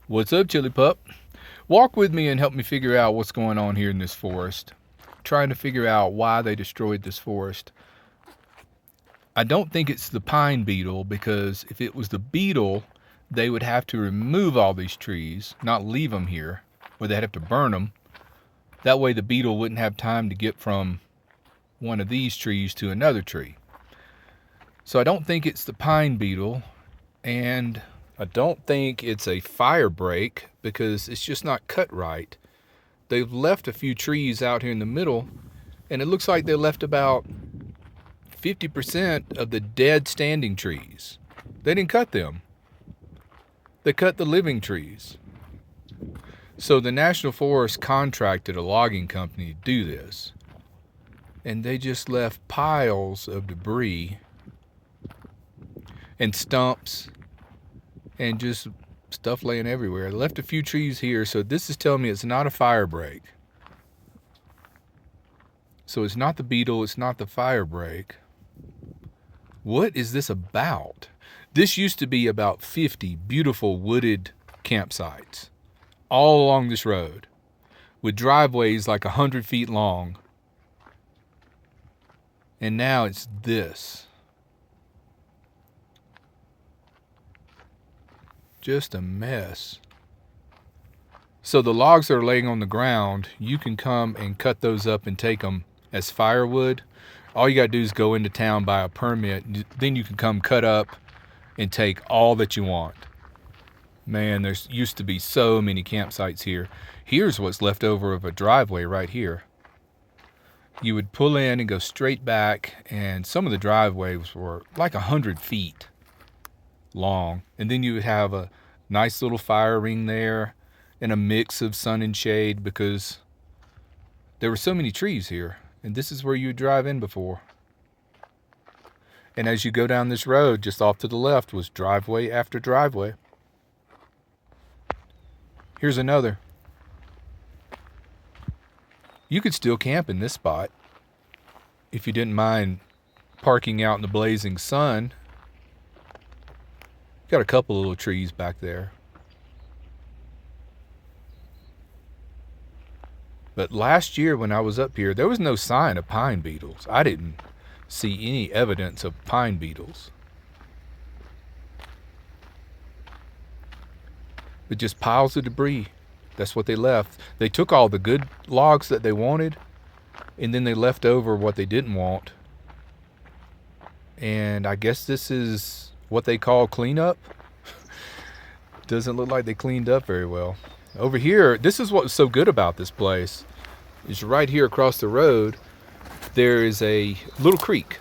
What's up, Chili Pup? Walk with me and help me figure out what's going on here in this forest. Trying to figure out why they destroyed this forest. I don't think it's the pine beetle, because if it was the beetle, they would have to remove all these trees, not leave them here, or they'd have to burn them. That way the beetle wouldn't have time to get from one of these trees to another tree. So I don't think it's the pine beetle, and I don't think it's a fire break because it's just not cut right. They've left a few trees out here in the middle, and it looks like they left about 50% of the dead standing trees. They didn't cut them. They cut the living trees. So the National Forest contracted a logging company to do this. And they just left piles of debris and stumps and just stuff laying everywhere. They left a few trees here, so this is telling me it's not a fire break. So it's not the beetle, it's not the fire break. What is this about? This used to be about 50 beautiful wooded campsites all along this road with driveways like 100 feet long. And now it's this. Just a mess. So the logs that are laying on the ground, you can come and cut those up and take them as firewood. All you gotta do is go into town, buy a permit, then you can come cut up and take all that you want. Man, there's used to be so many campsites here. Here's what's left over of a driveway right here. You would pull in and go straight back, and some of the driveways were like 100 feet long. And then you would have a nice little fire ring there and a mix of sun and shade because there were so many trees here. And this is where you would drive in before. And as you go down this road, just off to the left was driveway after driveway. Here's another. You could still camp in this spot if you didn't mind parking out in the blazing sun. Got a couple little trees back there. But last year when I was up here, there was no sign of pine beetles. I didn't see any evidence of pine beetles. But just piles of debris. That's what they left. They took all the good logs that they wanted, and then they left over what they didn't want. And I guess this is what they call cleanup. Doesn't look like they cleaned up very well. Over here, this is what's so good about this place, is right here across the road, there is a little creek.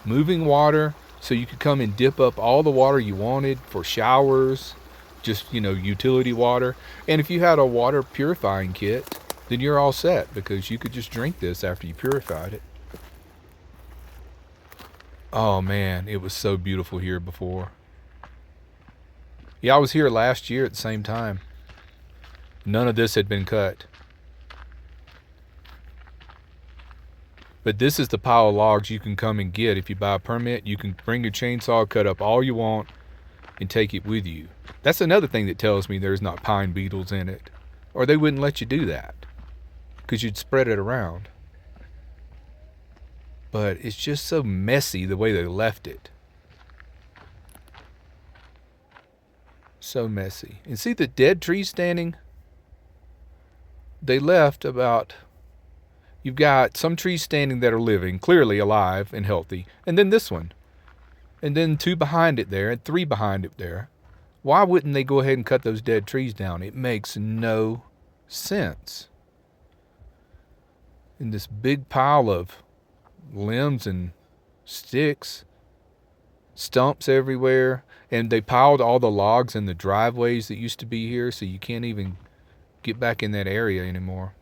Moving water, so you could come and dip up all the water you wanted for showers, just, utility water. And if you had a water purifying kit, then you're all set because you could just drink this after you purified it. Oh man, it was so beautiful here before. Yeah, I was here last year at the same time. None of this had been cut. But this is the pile of logs you can come and get. If you buy a permit, you can bring your chainsaw, cut up all you want, and take it with you. That's another thing that tells me there's not pine beetles in it. Or they wouldn't let you do that, because you'd spread it around. But it's just so messy the way they left it. So messy. And see the dead trees standing? They left about, you've got some trees standing that are living, clearly alive and healthy, and then this one, and then 2 behind it there, and 3 behind it there. Why wouldn't they go ahead and cut those dead trees down? It makes no sense. In this big pile of limbs and sticks, stumps everywhere, and they piled all the logs in the driveways that used to be here, so you can't even get back in that area anymore.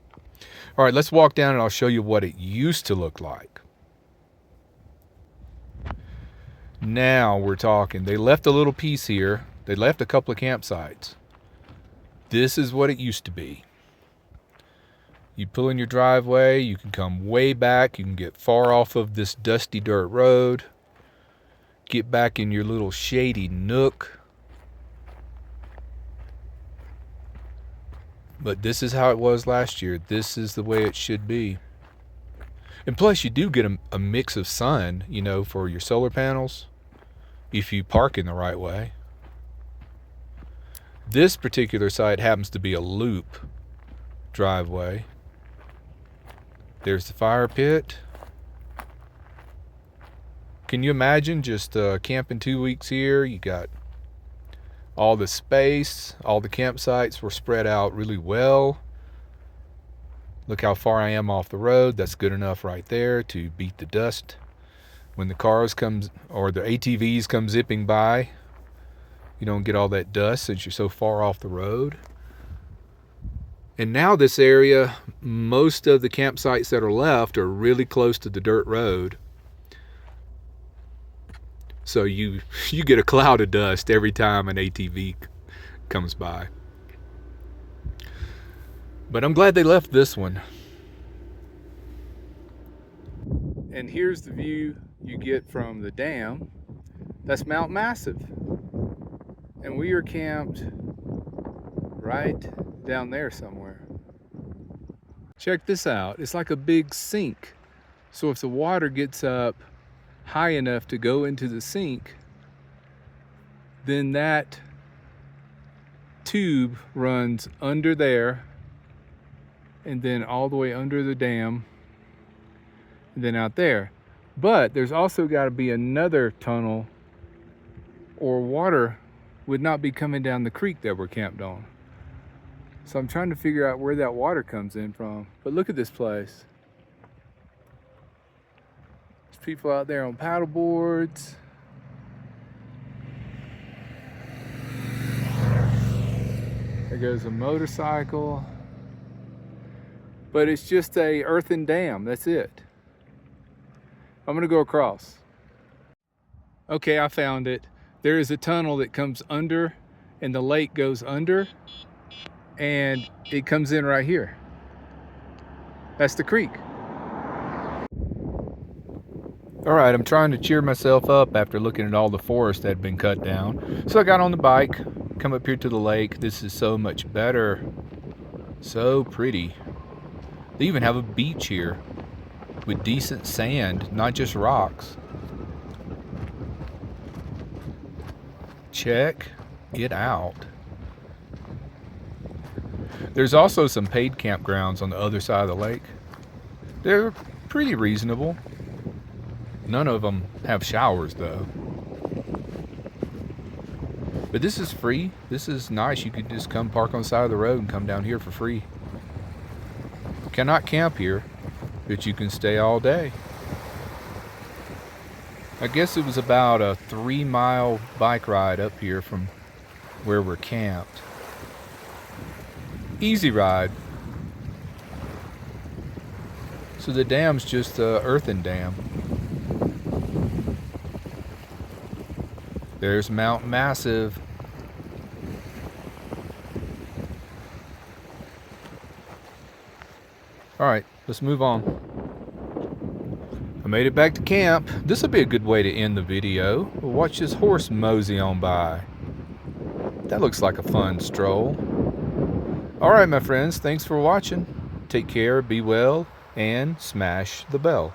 All right, let's walk down and I'll show you what it used to look like. Now we're talking. They left a little piece here. They left a couple of campsites. This is what it used to be. You pull in your driveway, you can come way back, you can get far off of this dusty dirt road, get back in your little shady nook, But this is how it was last year. This is the way it should be. And plus, you do get a mix of sun, you know, for your solar panels, if you park in the right way. This particular site happens to be a loop driveway. There's the fire pit. Can you imagine just camping 2 weeks here? You got all the space, all the campsites were spread out really well. Look how far I am off the road. That's good enough right there to beat the dust. When the cars comes or the ATVs come zipping by, you don't get all that dust since you're so far off the road. And now this area, most of the campsites that are left are really close to the dirt road. So you get a cloud of dust every time an ATV comes by. But I'm glad they left this one. And here's the view you get from the dam. That's Mount Massive. And we are camped right down there somewhere. Check this out. It's like a big sink. So if the water gets up high enough to go into the sink, then that tube runs under there and then all the way under the dam and then out there. But there's also got to be another tunnel or water would not be coming down the creek that we're camped on. So I'm trying to figure out where that water comes in from. But look at this place. There's people out there on paddle boards. There goes a motorcycle. But it's just a earthen dam, that's it. I'm gonna go across. Okay, I found it. There is a tunnel that comes under and the lake goes under and it comes in right here. That's the creek. All right, I'm trying to cheer myself up after looking at all the forest that had been cut down. So I got on the bike, come up here to the lake. This is so much better. So pretty. They even have a beach here with decent sand, not just rocks. Check it out. There's also some paid campgrounds on the other side of the lake. They're pretty reasonable. None of them have showers though. But this is free. This is nice. You could just come park on the side of the road and come down here for free. Cannot camp here, but you can stay all day. I guess it was about a 3-mile bike ride up here from where we're camped. Easy ride. So the dam's just an earthen dam. There's Mount Massive. All right, let's move on. I made it back to camp. This will be a good way to end the video. We'll watch this horse mosey on by. That looks like a fun stroll. All right, my friends, thanks for watching. Take care, be well, and smash the bell.